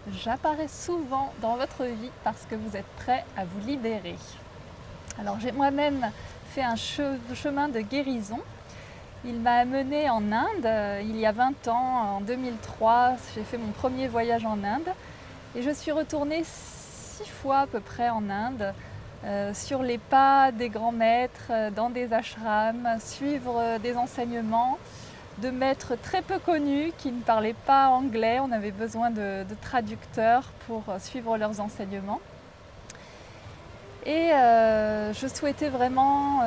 J'apparais souvent dans votre vie parce que vous êtes prêt à vous libérer. Alors j'ai moi-même fait un chemin de guérison. Il m'a amené en Inde il y a 20 ans, en 2003. J'ai fait mon premier voyage en Inde et je suis retournée 6 fois à peu près en Inde, sur les pas des grands maîtres, dans des ashrams, suivre des enseignements de maîtres très peu connus qui ne parlaient pas anglais. On avait besoin de traducteurs pour suivre leurs enseignements. Et je souhaitais vraiment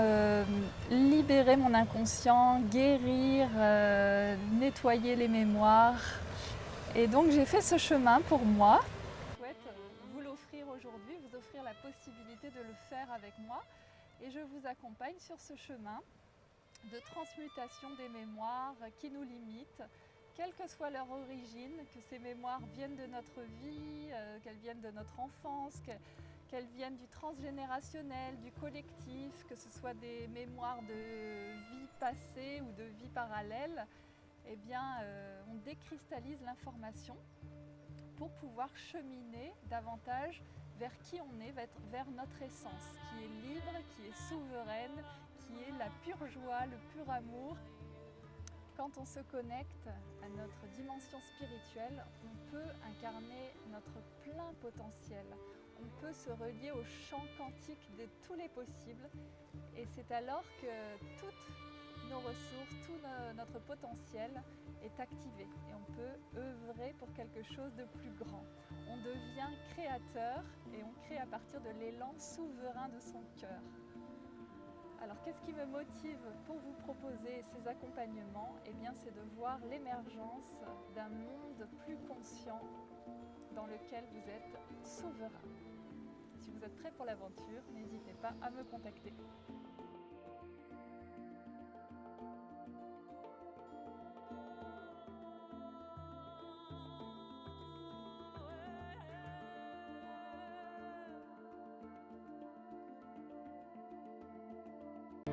libérer mon inconscient, guérir, nettoyer les mémoires. Et donc j'ai fait ce chemin pour moi. Je souhaite vous l'offrir aujourd'hui, vous offrir la possibilité de le faire avec moi. Et je vous accompagne sur ce chemin de transmutation des mémoires qui nous limitent, quelle que soit leur origine, que ces mémoires viennent de notre vie, qu'elles viennent de notre enfance, qu'elles viennent du transgénérationnel, du collectif, que ce soit des mémoires de vie passée ou de vie parallèle. Eh bien, on décristallise l'information pour pouvoir cheminer davantage vers qui on est, vers notre essence, qui est libre, qui est souveraine, qui est la pure joie, le pur amour. Quand on se connecte à notre dimension spirituelle, on peut incarner notre plein potentiel. On peut se relier au champ quantique de tous les possibles. Et c'est alors que toutes nos ressources, tout notre potentiel est activé. Et on peut œuvrer pour quelque chose de plus grand. On devient créateur et on crée à partir de l'élan souverain de son cœur. Alors qu'est-ce qui me motive pour vous proposer ces accompagnements? Eh bien c'est de voir l'émergence d'un monde plus conscient dans lequel vous êtes souverain. Si vous êtes prêt pour l'aventure, n'hésitez pas à me contacter.